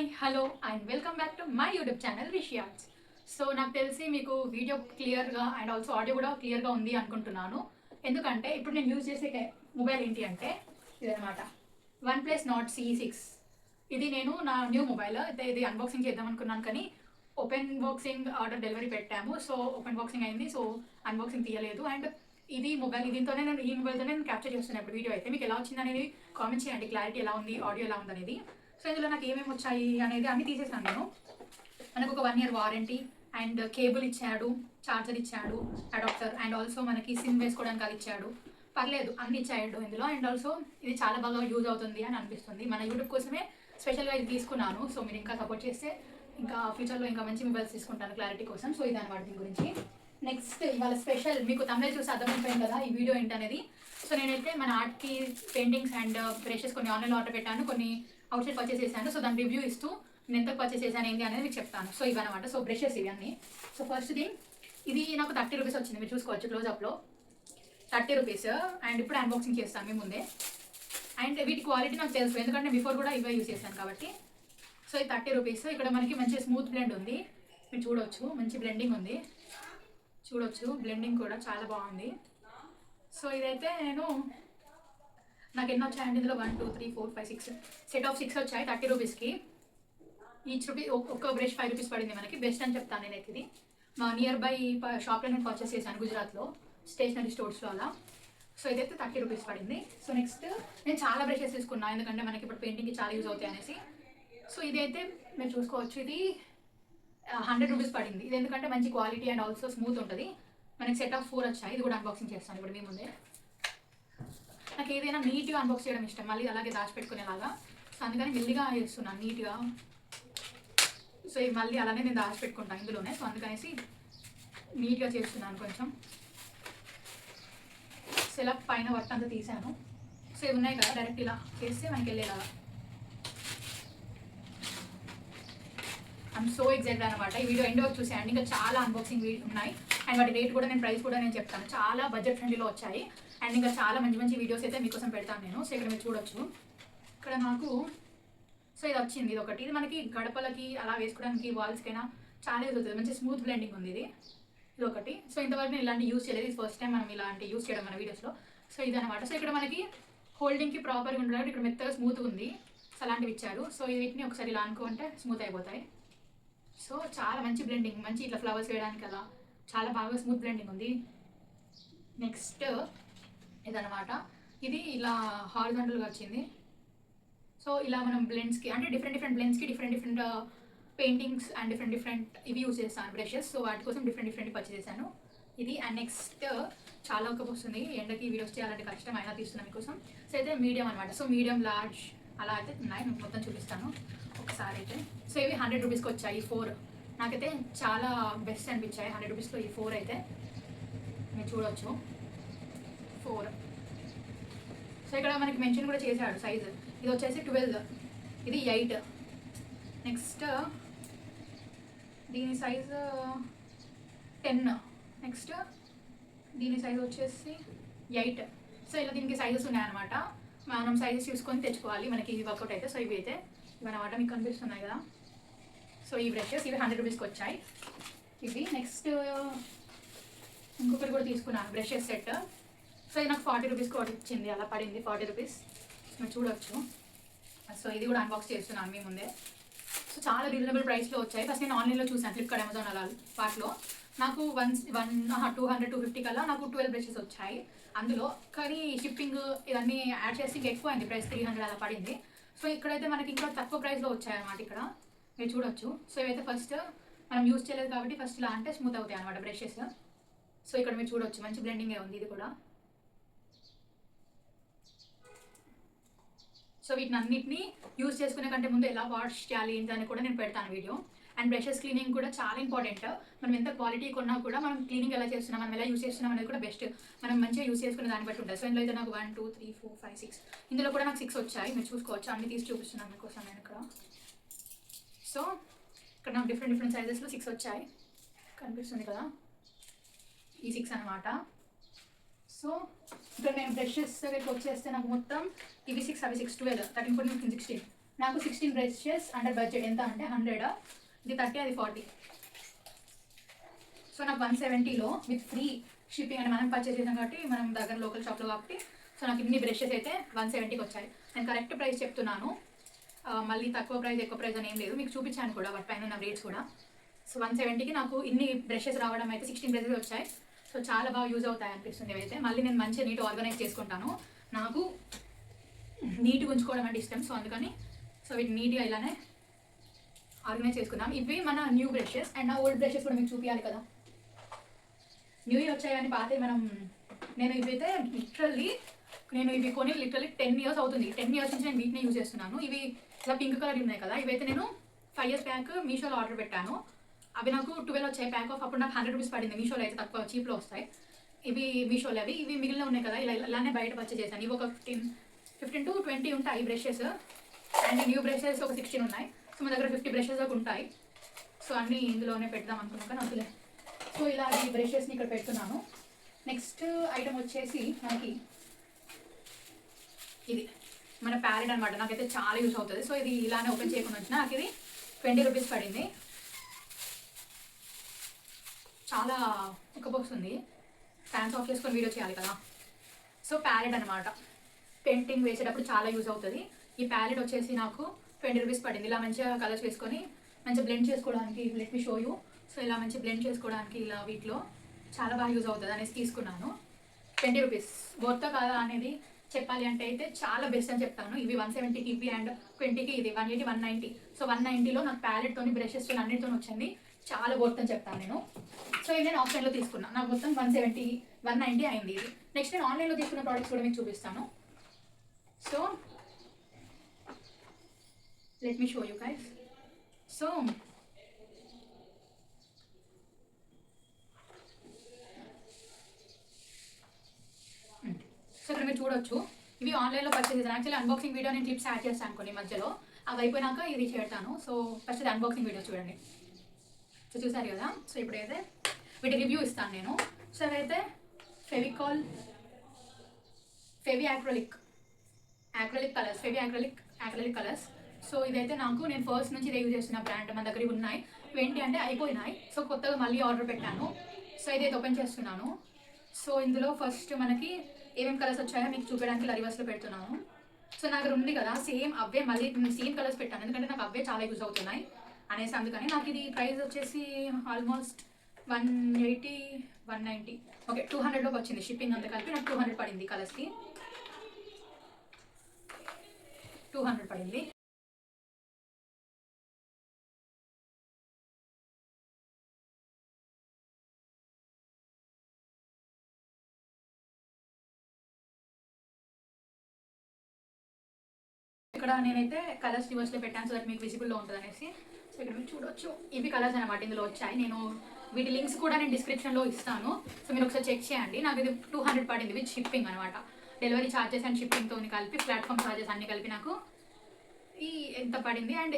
Hi hello and welcome back to my YouTube channel రిషియాట్స్. So నాకు తెలిసి మీకు వీడియో క్లియర్గా అండ్ ఆల్సో ఆడియో కూడా క్లియర్గా ఉంది అనుకుంటున్నాను. ఎందుకంటే ఇప్పుడు నేను యూజ్ చేసే మొబైల్ ఏంటి అంటే ఇదనమాట, OnePlus Nord CE6. ఇది నేను నా న్యూ మొబైల్ అయితే ఇది అన్బాక్సింగ్ చేద్దాం అనుకున్నాను, కానీ ఓపెన్ బాక్సింగ్ ఆర్డర్ డెలివరీ పెట్టాము. సో ఓపెన్ బాక్సింగ్ అయింది, సో అన్బాక్సింగ్ తీయలేదు. అండ్ ఇది మొబైల్ దీంతోనే నేను ఈ మొబైల్తోనే నేను క్యాప్చర్ చేస్తున్నాను ఇప్పుడు వీడియో. అయితే మీకు ఎలా వచ్చింది అనేది కామెంట్ చేయండి, క్లారిటీ ఎలా ఉంది, ఆడియో ఎలా ఉంది అనేది. సో ఇందులో నాకు ఏమేమి వచ్చాయి అనేది అన్ని తీసేసాను నేను. మనకు ఒక 1 year వారంటీ అండ్ కేబుల్ ఇచ్చాడు, ఛార్జర్ ఇచ్చాడు, అడాప్టర్ అండ్ ఆల్సో మనకి సిమ్ వేసుకోవడానికి అది ఇచ్చాడు. పర్లేదు అన్ని ఇచ్చాడు ఇందులో. అండ్ ఆల్సో ఇది చాలా బాగా యూజ్ అవుతుంది అని అనిపిస్తుంది. మన యూట్యూబ్ కోసమే స్పెషల్గా ఇది తీసుకున్నాను. సో మీరు ఇంకా సపోర్ట్ చేస్తే ఇంకా ఫ్యూచర్లో ఇంకా మంచి మొబైల్స్ తీసుకుంటాను క్లారిటీ కోసం. సో ఇది అనమాట దీని గురించి. నెక్స్ట్ ఇవాళ స్పెషల్ మీకు తమిళ చూసి అర్థమైపోయింది కదా ఈ వీడియో ఏంటనేది. సో నేనైతే మన ఆర్ట్కి పెయింటింగ్స్ అండ్ బ్రషెస్ కొన్ని ఆన్లైన్లో ఆర్డర్ పెట్టాను, కొన్ని అవుట్ సైడ్ పర్చేస్ చేశాను. సో దాని రివ్యూ ఇస్తూ నేను ఎంత పర్చేస్ చేశాను ఏంటి అనేది మీకు చెప్తాను. సో ఇవన్నమాట. సో బ్రషెస్ ఇవి అన్నీ. సో ఫస్ట్ థింగ్, ఇది నాకు 30 రూపీస్ వచ్చింది, మీరు చూసుకోవచ్చు క్లోజ్అప్లో 30 రూపీస్. అండ్ ఇప్పుడు అన్బాక్సింగ్ చేస్తాను మీ ముందే. అండ్ వీటి క్వాలిటీ నాకు తెలుసు, ఎందుకంటే బిఫోర్ కూడా ఇవే యూజ్ చేశాను కాబట్టి. సో ఇది 30 రూపీస్. ఇక్కడ మనకి మంచి స్మూత్ బ్లెండ్ ఉంది, మీరు చూడవచ్చు. మంచి బ్లెండింగ్ ఉంది, చూడవచ్చు. బ్లెండింగ్ కూడా చాలా బాగుంది. సో ఇదైతే నాకు ఎన్నో వచ్చాయండి ఇందులో 1 2 3 4 5 6 సెట్ ఆఫ్ 6 వచ్చాయి 30 రూపీస్కి. ఈచ్ రూపీ ఒక్క బ్రష్ 5 రూపీస్ పడింది మనకి. బెస్ట్ అని చెప్తాను నేనైతే. ఇది మా నియర్ బై షాప్లో నేను పర్చేస్ చేశాను గుజరాత్లో, స్టేషనరీ స్టోర్స్లో అలా. సో ఇదైతే 30 రూపీస్ పడింది. సో నెక్స్ట్ నేను చాలా బ్రషెస్ తీసుకున్నాను, ఎందుకంటే మనకి ఇప్పుడు పెయింటింగ్కి చాలా యూజ్ అవుతాయి అనేసి. సో ఇదైతే మీరు చూసుకోవచ్చు, ఇది 100 రూపీస్ పడింది. ఇది ఎందుకంటే మంచి క్వాలిటీ అండ్ ఆల్సో స్మూత్ ఉంటుంది. మనకి సెట్ ఆఫ్ 4 వచ్చాయి. ఇది కూడా అన్బాక్సింగ్ చేస్తాను ఇప్పుడు మీ ముందే. నాకు ఏదైనా నీట్గా అన్బాక్స్ చేయడం ఇష్టం, మళ్ళీ అలాగే దాచిపెట్టుకునేలాగా. సో అందుకని మెల్లిగా చేస్తున్నాను నీట్గా. సో ఇవి మళ్ళీ అలానే నేను దాచిపెట్టుకుంటాను ఇందులోనే. సో అందుకనేసి నీట్గా చేస్తున్నాను కొంచెం. సో ఇలా పైన వర్క్ అంతా తీసాను. సో ఇవి ఉన్నాయి కదా, డైరెక్ట్ ఇలా చేస్తే మనకి వెళ్ళేలాగా. ఐఎమ్ సో ఎగ్జైటెడ్ అనమాట. ఈ వీడియో ఎండ్ వరకు చూసేయండి, ఇంకా చాలా అన్బాక్సింగ్ వీడియో ఉన్నాయి. అండ్ వాటి రేట్ కూడా నేను ప్రైస్ కూడా నేను చెప్తాను. చాలా బడ్జెట్ ఫ్రెండ్లీలో వచ్చాయి. అండ్ ఇంకా చాలా మంచి మంచి వీడియోస్ అయితే మీకోసం పెడతాను నేను. సో ఇక్కడ మీరు చూడొచ్చు, ఇక్కడ నాకు సో ఇది వచ్చింది. ఇది ఒకటి, ఇది మనకి గడపలకి అలా వేసుకోవడానికి, వాల్స్కైనా చాలా యూజ్ అవుతుంది. మంచి స్మూత్ బ్లెండింగ్ ఉంది ఇది. ఇది ఒకటి. సో ఇంతవరకు నేను ఇలాంటి యూజ్ చేయలేదు, ఇది ఫస్ట్ టైం మనం ఇలాంటి యూజ్ చేయడం మన వీడియోస్లో. సో ఇదనమాట. సో ఇక్కడ మనకి హోల్డింగ్కి ప్రాపర్గా ఉండడానికి ఇక్కడ మెత్తగా స్మూత్గా ఉంది. సో అలాంటివి ఇచ్చారు. సో వీటిని ఒకసారి ఇలా అనుకుంటే స్మూత్ అయిపోతాయి. సో చాలా మంచి బ్లెండింగ్, మంచి ఇట్లా ఫ్లవర్స్ వేయడానికి అలా చాలా బాగా స్మూత్ బ్లెండింగ్ ఉంది. నెక్స్ట్ ఇదనమాట, ఇది ఇలా హారిజాంటల్గా వచ్చింది. సో ఇలా మనం బ్లెండ్స్కి అంటే డిఫరెంట్ బ్లెండ్స్కి డిఫరెంట్ పెయింటింగ్స్ అండ్ డిఫరెంట్ ఇవి యూజ్ చేస్తాను బ్రషెస్. సో వాటి కోసం డిఫరెంట్ పర్చేస్ చేశాను ఇది. అండ్ నెక్స్ట్ చాలా వస్తుంది, ఎండకి వీడియోస్ చేయాలంటే కష్టం, అయినా తీస్తున్నాను మీకోసం. సో అయితే మీడియం అనమాట. సో మీడియం, లార్జ్ అలా అయితే ఉన్నాయి, మీకు మొత్తం చూపిస్తాను ఒకసారి అయితే. సో ఇవి 100 రూపీస్కి వచ్చాయి 4. నాకైతే చాలా బెస్ట్ అనిపించాయి 100 రూపీస్లో ఈ 4 అయితే. మీరు చూడవచ్చు 4. సో ఇక్కడ మనకి మెన్షన్ కూడా చేశాడు సైజు. ఇది వచ్చేసి 12, ఇది 8. నెక్స్ట్ దీని సైజు 10. నెక్స్ట్ దీని సైజు వచ్చేసి 8. సో ఇలా దీనికి సైజెస్ ఉన్నాయన్నమాట. మనం సైజెస్ చూసుకొని తెచ్చుకోవాలి మనకి ఇది వర్కౌట్ అయితే. సో ఇవి అయితే ఇవన్నమాట, మీకు కనిపిస్తున్నాయి కదా. సో ఈ బ్రషెస్ ఇవి 100 రూపీస్కి వచ్చాయి ఇవి. నెక్స్ట్ ఇంకొకటి కూడా తీసుకున్నాను బ్రషెస్ సెట్. సో ఇది నాకు 40 రూపీస్కి ఒకటి ఇచ్చింది, అలా పడింది 40 రూపీస్. మీరు చూడవచ్చు. సో ఇది కూడా అన్బాక్స్ చేస్తున్నాను మీ ముందే. సో చాలా రీజనబుల్ ప్రైస్లో వచ్చాయి. ఫస్ట్ నేను ఆన్లైన్లో చూసాను, ఫ్లిప్కార్ట్, అమెజాన్ అలా వాటిలో. నాకు 200-250 కల్లా నాకు 12 బ్రషెస్ వచ్చాయి అందులో. కానీ షిప్పింగ్ ఇవన్నీ యాడ్ చేసి ఇంకా ఎక్కువ అయింది ప్రైస్, 300 అలా పడింది. సో ఇక్కడైతే మనకి ఇంకా తక్కువ ప్రైస్లో వచ్చాయన్నమాట ఇక్కడ, మీరు చూడొచ్చు. సో ఇవైతే ఫస్ట్ మనం యూజ్ చేయలేదు కాబట్టి ఫస్ట్ ఇలా అంటే స్మూత్ అవుతాయి అనమాట బ్రషెస్. సో ఇక్కడ మీరు చూడొచ్చు, మంచి బ్లెండింగే ఉంది ఇది కూడా. సో వీటిని అన్నింటినీ యూజ్ చేసుకునే కంటే ముందు ఎలా వాష్ చేయాలి ఏంటని కూడా నేను పెడతాను వీడియో. అండ్ బ్రషెస్ క్లీనింగ్ కూడా చాలా ఇంపార్టెంట్. మనం ఎంత క్వాలిటీ కొన్నా కూడా మనం క్లీనింగ్ ఎలా చేస్తున్నాం, మనం ఎలా యూజ్ చేస్తున్నాం అనేది కూడా బెస్ట్. మనం మంచిగా యూజ్ చేసుకునే దాన్ని బట్టి ఉంటుంది. సో ఇందులో అయితే నాకు 1 2 3 4 5 6, ఇందులో కూడా నాకు 6 వచ్చాయి, మీరు చూసుకోవచ్చు. అన్ని తీసి చూపిస్తున్నాను మీకోసం నేను ఇక్కడ. సో ఇక్కడ నాకు డిఫరెంట్ సైజెస్లో 6 వచ్చాయి, కనిపిస్తుంది కదా, ఈ 6 అనమాట. సో ఇక్కడ నేను బ్రషెస్ దగ్గరికి వచ్చేస్తే నాకు మొత్తం ఇవి 6, అవి 6, 12, 13, 14, 15, 16. నాకు 16 బ్రషెస్ అండర్ బడ్జెట్. ఎంత అంటే 100, ఇది 30, అది 40. సో నాకు 170లో విత్ ఫ్రీ షిప్పింగ్. అంటే మనం పర్చేస్ చేసాం కాబట్టి మనం దగ్గర లోకల్ షాప్లో కాబట్టి సో నాకు ఇన్ని బ్రషెస్ అయితే 170కి వచ్చాయి. నేను కరెక్ట్ ప్రైస్ చెప్తున్నాను, మళ్ళీ తక్కువ ప్రైస్ ఎక్కువ ప్రైస్ అని ఏం లేదు. మీకు చూపించాను కూడా వాటి పైన ఉన్న రేట్స్ కూడా. సో 170కి నాకు ఇన్ని బ్రషెస్ రావడం అయితే 16 బ్రషెస్ వచ్చాయి. సో చాలా బాగా యూజ్ అవుతాయి అనిపిస్తుంది ఇవైతే. మళ్ళీ నేను మంచిగా నీట్ ఆర్గనైజ్ చేసుకుంటాను. నాకు నీట్గా ఉంచుకోవడం అంటే ఇష్టం. సో అందుకని సో వీటి నీట్గా ఇలానే ఆర్గనైజ్ చేసుకుందాం. ఇవి మన న్యూ బ్రషెస్. అండ్ నా ఓల్డ్ బ్రషెస్ కూడా మీకు చూపించాలి కదా. న్యూ ఇయర్ వచ్చాయని పాతే నేను ఇవైతే నేను ఇవి కొని లిటరల్లీ 10 years అవుతుంది. 10 years నుంచి నేను వీటిని యూజ్ చేస్తున్నాను. ఇవి ఇలా పింక్ కలర్ ఉన్నాయి కదా, ఇవైతే నేను 5 years బ్యాక్ మీషోలో ఆర్డర్ పెట్టాను. అవి నాకు 12 వచ్చాయి ప్యాక్ ఆఫ్. అప్పుడు నాకు 100 రూపీస్ పడింది. మీషోలో అయితే తక్కువ చీప్లో వస్తాయి ఇవి. మీషోలో ఇవి మిగిలిన ఉన్నాయి కదా, ఇలానే బయట పర్చేస్ చేశాను. ఇవి ఒక 15 to 20 ఉంటాయి బ్రషెస్. అండ్ న్యూ బ్రషెస్ ఒక 16 ఉన్నాయి. సో మన దగ్గర 50 బ్రషెస్ దాకా ఉంటాయి. సో అన్నీ ఇందులోనే పెడదాం అనుకున్నాం కానీ వద్దులే. సో ఇలా ఈ బ్రషెస్ని ఇక్కడ పెడుతున్నాను. నెక్స్ట్ ఐటమ్ వచ్చేసి మనకి ఇది మన ప్యాలెట్ అనమాట. నాకైతే చాలా యూస్ అవుతుంది. సో ఇది ఇలానే ఓపెన్ చేయకుండా వచ్చిన నాకు ఇది 20 రూపీస్ పడింది. చాలా ఉక్కపోస్తుంది. ఫ్యాన్స్ ఆఫ్ చేసుకొని వీడియో చేయాలి కదా. సో ప్యాలెట్ అనమాట, పెయింటింగ్ వేసేటప్పుడు చాలా యూజ్ అవుతుంది. ఈ ప్యాలెట్ వచ్చేసి నాకు 20 రూపీస్ పడింది. ఇలా మంచిగా కలర్స్ వేసుకొని మంచిగా బ్లెండ్ చేసుకోవడానికి, let me show you. So ఇలా మంచిగా బ్లెండ్ చేసుకోవడానికి ఇలా వీటిలో చాలా బాగా యూజ్ అవుతుంది అనేసి తీసుకున్నాను. 20 రూపీస్ వర్త్ కాదా అనేది చెప్పాలి అంటే అయితే చాలా బెస్ట్ అని చెప్తాను. ఇవి 170కి ఇవి అండ్ 20కి ఇది 180, 190. సో 190లో నాకు ప్యాలెట్తో బ్రషెస్ అన్నిటితో వచ్చింది. చాలా వర్త్ అని చెప్తాను నేను. సో ఇది నేను ఆఫ్లైన్లో తీసుకున్నాను. నాకు మొత్తం 170, 190 అయింది ఇది. నెక్స్ట్ నేను ఆన్లైన్లో తీసుకున్న ప్రోడక్ట్స్ కూడా మీకు చూపిస్తాను. So let me show you guys. So ఇక్కడ మీరు చూడొచ్చు, ఇవి ఆన్లైన్లో పర్చేస్ చేశాను. యాక్చువల్లీ అన్బాక్సింగ్ వీడియో నేను క్లిప్స్ యాడ్ చేస్తాను కొన్ని మధ్యలో. అవి అయిపోయినాక ఇది చేస్తాను. సో ఫస్ట్ అన్బాక్సింగ్ వీడియో చూడండి. సో చూసారు కదా. సో ఇప్పుడైతే వీటి రివ్యూ ఇస్తాను నేను. సో అవైతే ఫెవికాల్ యాక్రిలిక్ కలర్స్. సో ఇదైతే నేను ఫస్ట్ నుంచి ఇదే యూజ్ చేస్తున్న బ్రాండ్. మన దగ్గర ఉన్నాయి. 20 అంటే అయిపోయినాయి. సో కొత్తగా మళ్ళీ ఆర్డర్ పెట్టాను. సో ఇదైతే ఓపెన్ చేస్తున్నాను. సో ఇందులో ఫస్ట్ మనకి ఏమేమి కలర్స్ వచ్చాయో మీకు చూపించడానికి ఇలా రివర్స్లో పెడుతున్నాను. సో నా దగ్గర ఉంది కదా సేమ్ అవే, మళ్ళీ సేమ్ కలర్స్ పెట్టాను ఎందుకంటే నాకు అవే చాలా యూజ్ అవుతున్నాయి అనేసి. అందుకని నాకు ఇది ప్రైస్ వచ్చేసి ఆల్మోస్ట్ 180, 190, ఓకే 200లోకి వచ్చింది. షిప్పింగ్ అంతా కలిపి నాకు 200 పడింది. కలర్స్కి 200 పడింది. ఇక్కడ నేనైతే కలర్స్ రివర్స్లో పెట్టాను సో దట్ మీకు విజిబుల్లో ఉంటుంది అనేసి. సో ఇక్కడ మీరు చూడొచ్చు, ఇవి కలర్స్ అనమాట ఇందులో వచ్చాయి. నేను వీటి లింక్స్ కూడా నేను డిస్క్రిప్షన్లో ఇస్తాను. సో మీరు ఒకసారి చెక్ చేయండి. నాకు ఇది 200 పడింది విత్ షిప్పింగ్ అనమాట. డెలివరీ ఛార్జెస్ అండ్ షిప్పింగ్తో కలిపి, ప్లాట్ఫామ్ ఛార్జెస్ అన్నీ కలిపి నాకు ఎంత పడింది. అండ్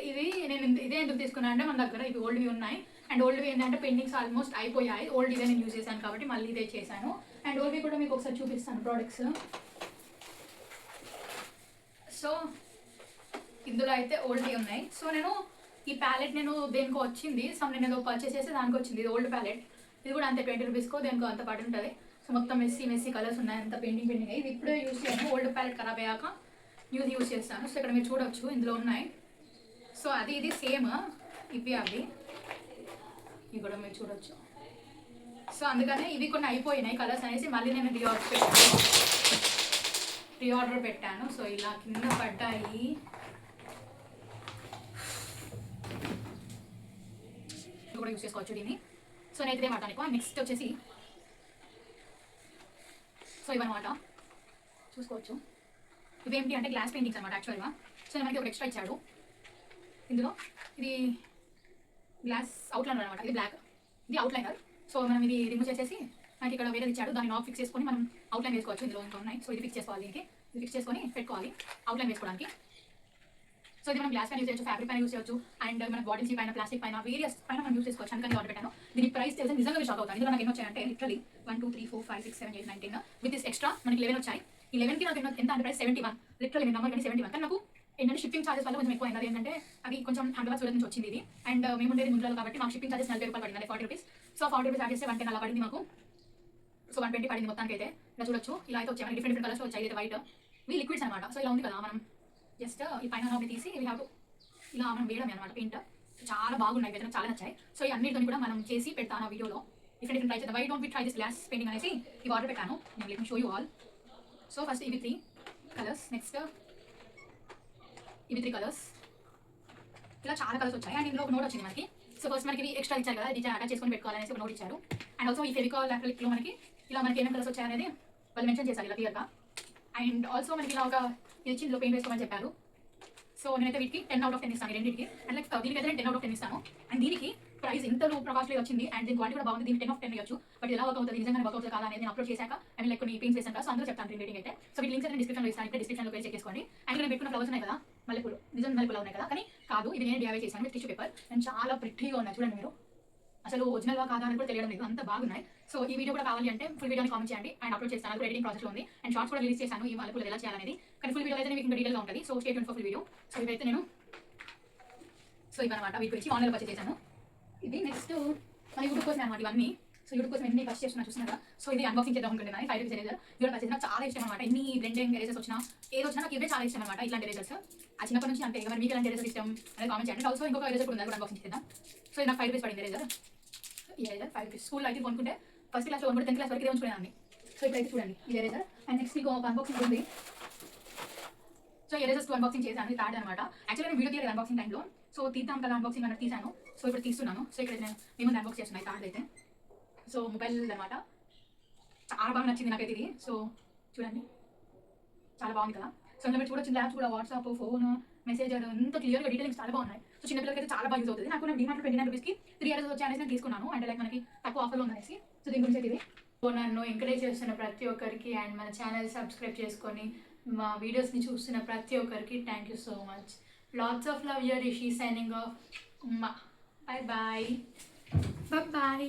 నేను ఇదే ఎందుకు తీసుకున్నాను అంటే మన దగ్గర ఇవి ఓల్డ్వి ఉన్నాయి. అండ్ ఓల్డ్వి ఏంటంటే పెయింటింగ్స్ ఆల్మోస్ట్ అయిపోయాయి. ఓల్డ్ ఇదే నేను యూజ్ చేశాను కాబట్టి మళ్ళీ ఇదే చేశాను. అండ్ ఓల్డ్వి కూడా మీకు ఒకసారి చూపిస్తాను ప్రోడక్ట్స్. సో ఇందులో అయితే ఓల్డ్వి ఉన్నాయి. సో నేను ఈ ప్యాలెట్ దేనికో వచ్చింది. నేను ఏదో పర్చేస్ చేస్తే దానికి వచ్చింది. ఇది ఓల్డ్ ప్యాలెట్. ఇది కూడా అంతే 20 రూపీస్కో దేనికో అంత పడి ఉంటుంది. సో మొత్తం మెస్సీ కలర్స్ ఉన్నాయి. అంత పెయింటింగ్ అయ్యి ఇది ఇప్పుడే యూజ్ చేయను. ఓల్డ్ ప్యాలెట్ ఖరాబ్ అయ్యాక న్యూది యూజ్ చేస్తాను. సో ఇక్కడ మీరు చూడొచ్చు ఇందులో ఉన్నాయి. సో ఇది సేమ్ ఇవి అవి కూడా మీరు చూడొచ్చు. సో అందుకనే ఇవి కొన్ని అయిపోయినాయి కలర్స్ అనేసి మళ్ళీ నేను రీఆర్డర్ పెట్టాను. సో ఇలా కింద పడ్డాయి. కూడా యూజ్ చేసుకోవచ్చు దీన్ని. సో నేను ఇదే మాట నీకు. నెక్స్ట్ వచ్చేసి సో ఇవన్నమాట చూసుకోవచ్చు. ఇవేంటి అంటే గ్లాస్ పెయింటింగ్స్ అనమాట యాక్చువల్గా. సో మనకి ఒక ఎక్స్ట్రా ఇచ్చాడు ఇందులో. ఇది గ్లాస్ అవుట్లైనర్ అనమాట. ఇది బ్లాక్, ఇది అవుట్లైనర్. సో మనం ఇది రిమూవ్ చేసేసి మనకి ఇక్కడ వేరేది ఇచ్చాడు. దాన్ని నాక్ ఫిక్స్ చేసుకొని మనం అవుట్లైన్ వేసుకోవచ్చు. ఇందులో ఇంకా ఉన్నాయి. సో ఇది ఫిక్స్ చేసుకోవాలి. దీనికి ఇది ఫిక్స్ చేసుకొని పెట్టుకోవాలి అవుట్లైన్ వేసుకోవడానికి. సో ఇది మనం గ్లాస్ పైన యూజ్ చేయొచ్చు, ఫ్యాబ్రిక్ పైన యూజ్ చేయొచ్చు, అండ్ మన బాటిల్స్ పైన, ప్లాస్టిక్ పైన, వేరియస్ పైన మనం యూజ్ చేసుకోవచ్చు. అందుకని ఆర్డర్ పెట్టాను. దీని ప్రైస్ తెలిసి నిజంగా షాక్ అవుతాను. ఇందులో నాకు ఎన్ని వచ్చాయంటే లిటరలీ 1 2 3 4 5 6 7 8 9 10 విత్ దిస్ ఎక్స్ట్రా మనకి 11 వచ్చాయి. ఈ 11కి నాకు ఎంత అంటే ప్రైస్ 71. లిటరలీ నేను నమ్మకం 71. కానీ నాకు ఏంటంటే షిప్పింగ్ చార్జెస్ వల్ల కొంచెం ఎక్కువ అయింది. ఏంటంటే అది కొంచెం హైదరాబాద్ సూరత్ నుంచి వచ్చింది ఇది, అండ్ మేము ఉండేది ముందులో కాబట్టి మాకు షిప్పింగ్ చార్జెస్ 40 రూపాయలు పడింది, 40 రూపీస్. సో 40 రూపీస్ చార్జెస్ 110 అలా పడింది మాకు. సో 120 పడింది మొత్తానికి అయితే. ఇలా చూడొచ్చు, ఇలా అయితే వచ్చాయి డిఫరెంట్ కలర్స్ వచ్చాయి. అయితే వైట్ ఇవి లిక్విడ్స్ అనమాట. సో ఇలా ఉంది కదా, మనం జస్ట్ ఈ పైన హాబీ తీసి ఇవి హ్యావ్ ఇలా మనం వేయడమే అనమాట పెయింట్. చాలా బాగున్నాయి, అయితే నాకు చాలా నచ్చాయి. సో ఈ అన్నిటితో కూడా మనం చేసి పెడతాను ఆ వీడియోలో. డిఫరెంట్ ట్రై చేద్దాం. Why don't we try this glass painting అనేసి ఇవి ఆర్డర్ పెట్టాను. నేను let me show you all. So first ఇవి 3 కలర్స్, నెక్స్ట్ ఇవి 3 కలర్స్, ఇలా చాలా కలర్స్ వచ్చాయి. అండ్ ఇందులో ఒక నోట్ వచ్చింది మనకి. సో ఫస్ట్ మనకి ఎక్స్ట్రా ఇచ్చారు కదా, ఇది అటాచ్ చేసుకొని పెట్టుకోవాలనేసి ఒక నోట్ ఇచ్చారు. అండ్ ఆల్సో ఈ ఫెవికాల్ యాక్రిలిక్లో మనకి ఇలా మనకి ఏమేమి కలర్స్ వచ్చాయనేది వాళ్ళు మెన్షన్ చేశారు ఇలా క్లియర్గా. అండ్ ఆల్సో మనకి ఇలా ఒక ఇది ఇచ్చి ఇందులో పెయింట్ వేసుకోమని చెప్పారు. సో నేనైతే వీటికి 10 out of 10 ఇస్తాను రెండింటికి. అండ్ లైక్ దీనికి అయితే నేను 10 out of 10 ఇస్తాను. అండ్ దీనికి ప్రైస్ ఇంత కాస్ట్లీ వచ్చింది, అండ్ దీని క్వాలిటీ కూడా బాగుంది. దీనికి 10 of 10 ఇవ్వచ్చు. బట్ ఎలా వర్క్ అవుతుంది, నిజంగా వర్క్ అవుతుంది కాదా అనేది నేను అప్లోడ్ చేశాక అండ్ లైక్ కొన్ని పెయింట్స్ వేసాను కదా, సో అందరూ చెప్తాను రేటింగ్ అయితే. సో వీటి లింక్స్ అయితే డిస్క్రిప్షన్లో ఇస్తాను, ఇక్కడ డిస్క్రిప్షన్లో వెళ్ళి చెక్ చేసుకోండి. అండ్ నేను పెట్టుకున్న ఫ్లవర్స్ ఉన్నాయి కదా, మల్లెపూలు, నిజం మల్లెపూలు ఉన్నాయి కదా, కానీ కాదు, ఇది నేను డిఐవై చేశాను విత్ టిష్యూ పేపర్. అండ్ చాలా ప్రిట్టీగా ఉన్నాయి చూడండి మీరు, అసలు ఒరిజినల్గా కాదా అని కూడా తెలియడం లేదు, అంత బాగున్నాయి. సో ఈ వీడియో కూడా కావాలి అంటే ఫుల్ వీడియోని కామెంట్ చేయండి అండ్ అప్లోడ్ చేస్తాను. అది ఎడిటింగ్ ప్రాసెస్లో ఉంది. అండ్ షార్ట్స్ కూడా రిలీజ్ చేశాను ఈ మల్లెపూలు ఎలా చేయాలనేది, కానీ ఫుల్ వీడియో అయితే మీకు ఇంకా డీటెయిల్గా ఉంటుంది. So stay tune for full video. So ఇవైతే నేను ఇవన్నమాట, వీటి గురించి ఆన్లైన్లో పర్చేస్ చేశాను. ఇది నెక్స్ట్ మన యూట్యూబ్ కోసం అనమాట ఇవన్నీ. సో యూట్యూబ్ కోసం ఎన్ని పర్చేస్ చేస్తున్నా చూస్తున్నారా. సో ఇది అన్బాక్సింగ్ చేద్దాం అనుకుంటున్నాను. 5 రూపీస్ ఎరేజర్ ఇది కూడా పర్చేస్ నాకు చాలా ఇష్టం అనమాట. ఎన్ని బ్లెండింగ్ ఎరేజర్స్ వచ్చినా ఏది వచ్చినా నాకు ఇవే చాలా ఇష్టం అనమాట, ఇట్లాంటి ఎరేజర్స్. ఆ చిన్నప్పటి నుంచి అంటే మరి మీకు ఎలాంటి ఎరేజర్ ఇష్టం అనేది కామెంట్ చేయండి. ఆల్సో ఇంకొక ఎరేజర్ కూడా ఉంది, కూడా అన్బాక్సింగ్ చేద్దాం. సో ఇది నాకు 5 రూపీస్ పడింది ఎరేజర్. ఈ ఎరేజర్ 5 రూపీస్. స్కూల్లో అయితే కొనుక్కుంటే ఫస్ట్ క్లాస్లో 10th క్లాస్ వరకు ఉంచుకునేదాన్ని. సో ఇప్పుడైతే చూడండి ఈ ఎరేజర్. అండ్ నెక్స్ట్ ఇంకో అన్బాక్సింగ్ ఉంది. సో ఎరేజర్స్ అన్బాక్సింగ్ చేశాను, ఇది థర్డ్ అనమాట. యాక్చువల్గా నేను వీడియో తీయలేదు అన్బాక్సింగ్ టైంలో, సో తీద్దాం కదా అన్బాక్సింగ్ అన్నట్టు తీసాను. సో ఇప్పుడు తీస్తున్నాను. సో ఇక్కడ నేను మేము అన్బాక్స్ చేస్తున్నాయి థర్డ్ అయితే. సో మొబైల్ అనమాట, చాలా బాగా నచ్చింది నాకైతే ఇది. సో చూడండి చాలా బాగుంది కదా. సో ఇందులో మీరు చూడొచ్చు, ల్యాబ్స్ కూడా, వాట్సాప్, ఫోన్, మెసేజర్, అంత క్లియర్గా డీటెయిల్స్ చాలా బాగున్నాయి. సో చిన్నపిల్లలకి అయితే చాలా బాగా యూజ్ అవుతుంది. నాకు డిమార్ట్లో 29 రూపీస్కి 3 ఎరేజర్స్ వచ్చాయనేసి నేను తీసుకున్నాను. అండ్ లైక్ మనకి తక్కువ ఆఫర్లో ఉందనేసి. సో దీని గురించి ఇది. సో నన్ను ఎంకరేజ్ చేస్తున్న ప్రతి ఒక్కరికి అండ్ మన ఛానల్ సబ్స్క్రైబ్ చేసుకొని మా వీడియోస్ని చూస్తున్న ప్రతి ఒక్కరికి thank you so much. Lots of love, your Rishi signing off. Bye bye. Bye bye.